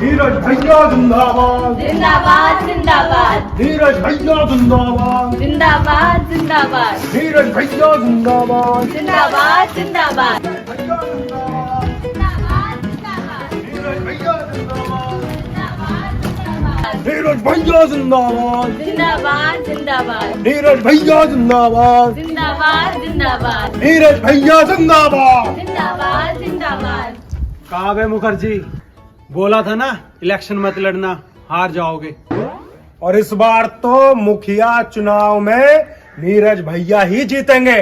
नीरज भैया जिंदाबाद जिंदाबाद जिंदाबाद नीरज भैया जिंदाबाद जिंदाबाद जिंदाबाद नीरज भैया जिंदाबाद जिंदाबाद जिंदाबाद भैया जिंदाबाद नीरज भैया जिंदाबाद नीरज भैया जिंदाबाद जिंदाबाद जिंदाबाद नीरज भैया जिंदाबाद जिंदाबाद जिंदाबाद नीरज भैया जिंदाबाद जिंदाबाद जिंदाबाद। कहा गए मुखर्जी, बोला था ना इलेक्शन मत लड़ना, हार जाओगे। और इस बार तो मुखिया चुनाव में नीरज भैया ही जीतेंगे।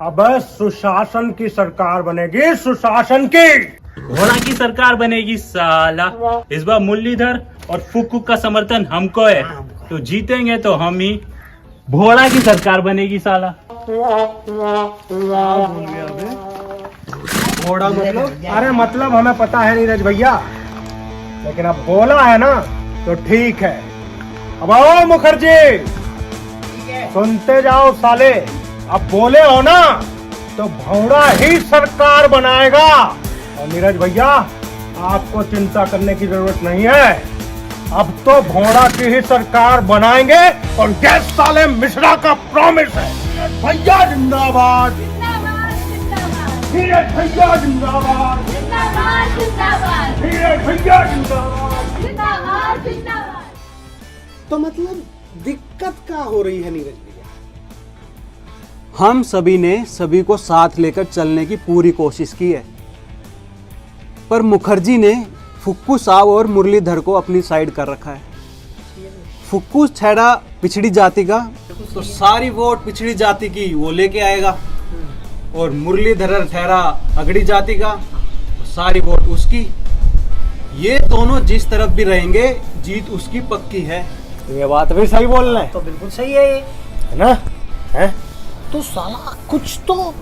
अब सुशासन की सरकार बनेगी, सुशासन की। घोड़ा की सरकार बनेगी साला। इस बार मुरलीधर और फुक्कू का समर्थन हमको है, तो जीतेंगे तो हम ही। भोला की सरकार बनेगी साला। घोड़ा मतलब? अरे मतलब हमें पता है नीरज भैया, लेकिन अब बोला है ना तो ठीक है। अब आओ मुखर्जी, सुनते जाओ साले। अब बोले हो ना तो भौड़ा ही सरकार बनाएगा। और नीरज भैया, आपको चिंता करने की जरूरत नहीं है। अब तो भौड़ा की ही सरकार बनाएंगे। और ये साले मिश्रा का प्रॉमिस है। भैया जिंदाबाद, नीरज भैया जिंदाबाद, जिंदाबाद जिंदाबाद नीरज भैया जिंदाबाद। जिंदाबाद जिंदाबाद। तो मतलब दिक्कत क्या हो रही है नीरज भैया? हम सभी ने सभी को साथ लेकर चलने की पूरी कोशिश की है, पर मुखर्जी ने फुक्कू साहब और मुरलीधर को अपनी साइड कर रखा है। फुक्कू छेड़ा पिछड़ी जाति का, तो सारी वोट पिछड़ी जाति की वो लेके आएगा। और मुरलीधर ठहरा अगड़ी जाति का, तो सारी वोट उसकी। ये दोनों जिस तरफ भी रहेंगे, जीत उसकी पक्की है। ये बात भी सही बोल रहे हैं, तो बिल्कुल सही है ये। है ना? है? तो साला कुछ तो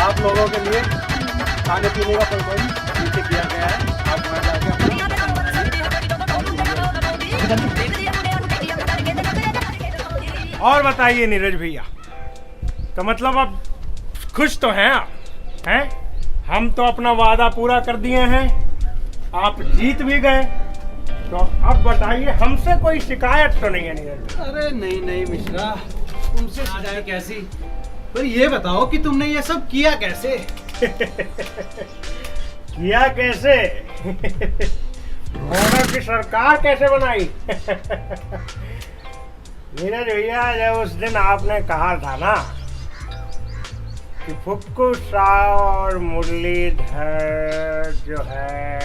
आप लोगों के लिए खाने पीने का प्रबंध नीचे किया गया है। आप वहाँ जाके और बताइए नीरज भैया, तो मतलब अब खुश तो हैं आप? हैं? हम तो अपना वादा पूरा कर दिए हैं, आप जीत भी गए, तो अब बताइए हमसे कोई शिकायत तो नहीं है नीरज भैया? अरे नहीं नहीं मिश्रा, तुमसे शिकायत कैसी? पर ये बताओ कि तुमने ये सब किया कैसे? किया कैसे? घोड़ों की सरकार कैसे बनाई? नीरज भैया, जब उस दिन आपने कहा था ना कि फुक्कू साहब और मुरलीधर जो है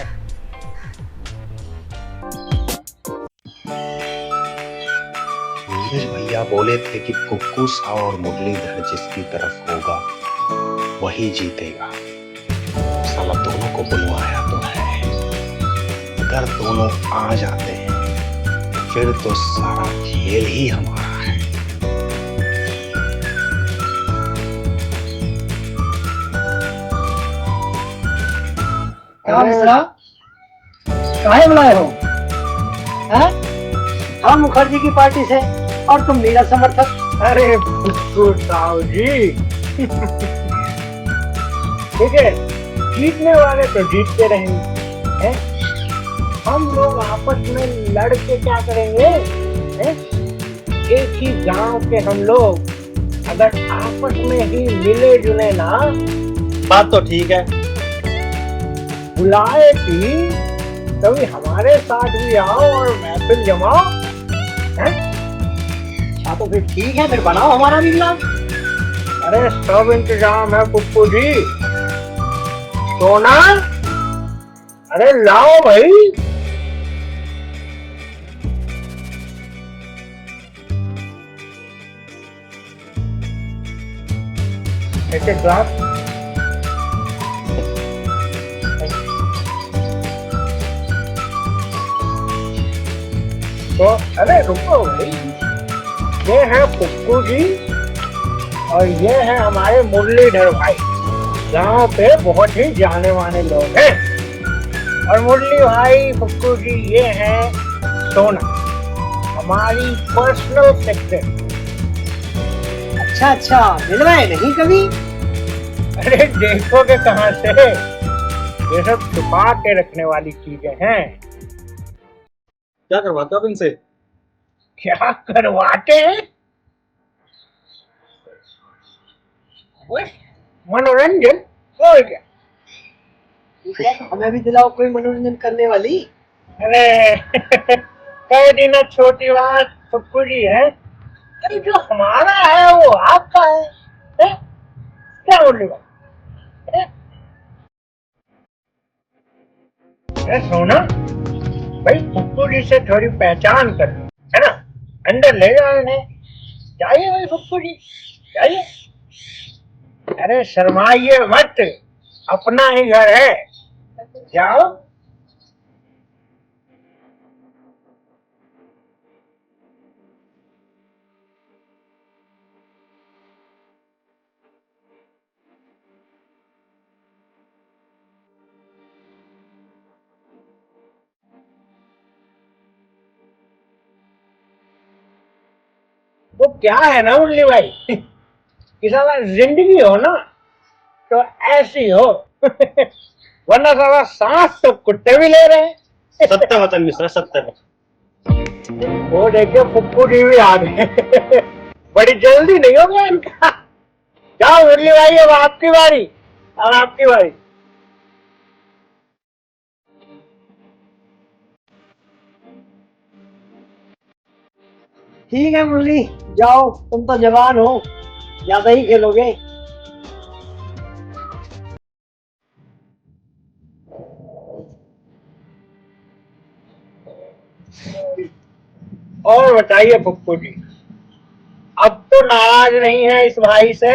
नीरज भैया बोले थे कि फुक्कू साहब और मुरलीधर जिसकी तरफ होगा वही जीतेगा। साला दोनों को बुलवाया तो है, अगर दोनों आ जाते हैं फिर तो सारा खेल ही हमारा है। क्या मिश्रा, काहे बुलाए हो? हैं? हम मुखर्जी की पार्टी से और तुम मेरा समर्थक। अरे फुक्कू साहब जी, ठीक है, जीतने वाले तो जीतते रहेंगे, हैं? हम लोग आपस में लड़ के क्या करेंगे, हैं? एक ही गांव के हम लोग अगर आपस में ही मिले जुले ना बात तो ठीक है, बुलाए थी तभी हमारे साथ भी आओ और महफिल जमाओ। हैं? अच्छा तो फिर ठीक है, फिर बनाओ हमारा भी प्लान। अरे सब इंतजाम है पुप्पू जी। सोना, अरे लाओ भाई। एक एक ग्लास। तो अरे रुको भाई, ये है पुप्पू जी और ये है हमारे मुरलीधर भाई। यहाँ पे बहुत ही जाने माने लोग हैं। और मुरली भाई, पुप्पू जी, ये है सोना, हमारी पर्सनल सेक्रेटरी। अच्छा, मिलवाए नहीं कभी? अरे देखोगे कहाँ से, ये सब छुपा के रखने वाली चीजें हैं। क्या करवाते हो आप इनसे? क्या करवाते हैं? बस मनोरंजन और क्या। ठीक है, हमें भी दिलाओ कोई मनोरंजन करने वाली। अरे कह दी ना छोटी बात पुप्पू जी है। अरे जो हमारा है वो आपका है? क्या बोल रही बात? अरे सोना भाई, पुप्पू जी से थोड़ी पहचान कर लो, है ना। अंदर ले जाओ इन्हें। जाइए भाई पुप्पू जी, जाइए। अरे शर्माइए मत, अपना ही घर है, जाओ। वो क्या है ना मुरली भाई, कि साला जिंदगी हो ना तो ऐसी हो। वरना साला सांस तो कुत्ते भी ले रहे हैं। सत्य वचन मिश्रा, सत्य वचन। वो देखिए पुप्पू जी भी आ गए। बड़ी जल्दी नहीं होगा इनका। जाओ मुरली भाई, अब आपकी बारी, अब आपकी बारी। ठीक है मुरली, जाओ, तुम तो जवान हो, ज्यादा ही खेलोगे। और बताइए पुप्पू जी, अब तो नाराज नहीं है इस भाई से?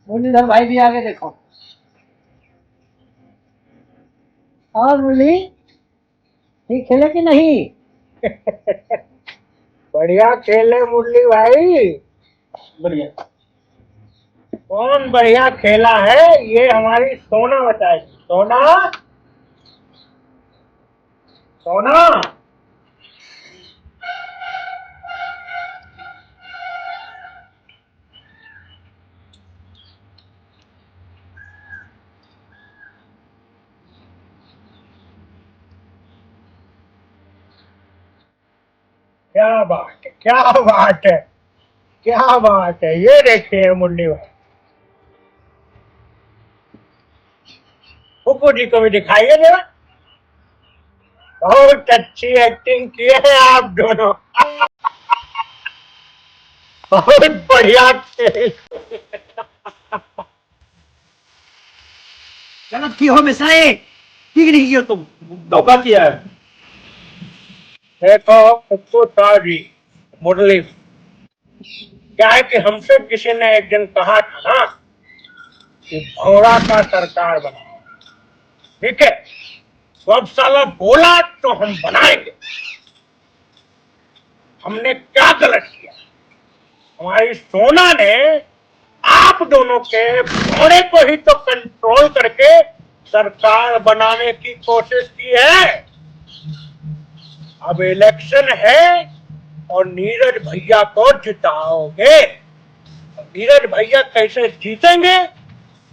मुरलीधर भाई भी आगे देखो। और मुरली, ठीक खेले कि नहीं? बढ़िया खेले मुरली भाई। बढ़िया। कौन बढ़िया खेला है ये हमारी सोना बताएगी। सोना, सोना। क्या बात है, क्या बात है, क्या बात है। ये देखिए मुरली भाई, पुप्पू जी को भी दिखाइए जरा। बहुत अच्छी एक्टिंग की है आप दोनों। बहुत बढ़िया खेल। गलत की हो मिश्राए, ठीक नहीं किया तुम। धोखा किया है। देखो पुप्पू साहब जी, मुरली, क्या है कि हमसे किसी ने एक दिन कहा था ना कि भौरा का सरकार बनाओ, ठीक है। तो अब साला बोला तो हम बनाएंगे। हमने क्या गलत किया? हमारी सोना ने आप दोनों के भौरे को ही तो कंट्रोल करके सरकार बनाने की कोशिश की है। अब इलेक्शन है और नीरज भैया को जिताओगे। नीरज भैया कैसे जीतेंगे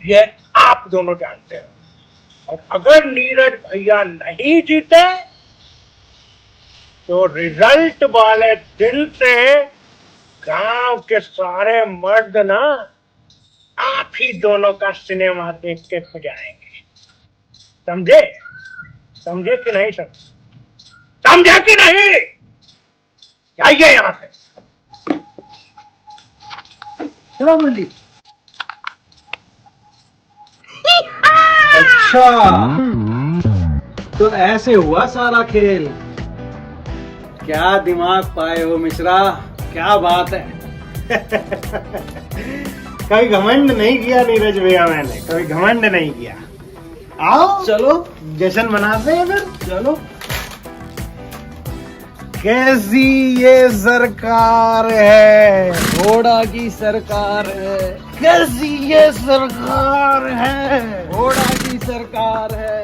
ये आप दोनों जानते हैं। और अगर नीरज भैया नहीं जीते तो रिजल्ट वाले दिन से गांव के सारे मर्द ना आप ही दोनों का सिनेमा देख के खो जाएंगे। समझे? समझे कि नहीं समझे कि नहीं? जाइए यहाँ से। चलो मुरली। अच्छा, तो ऐसे हुआ सारा खेल। क्या दिमाग पाए हो मिश्रा, क्या बात है। कभी घमंड नहीं किया नीरज भैया, मैंने कभी घमंड नहीं किया। आओ चलो जश्न मनाते हैं फिर। चलो। कैसी ये सरकार है, घोड़ा की सरकार है, कैसी ये सरकार है। घोड़ा की सरकार है।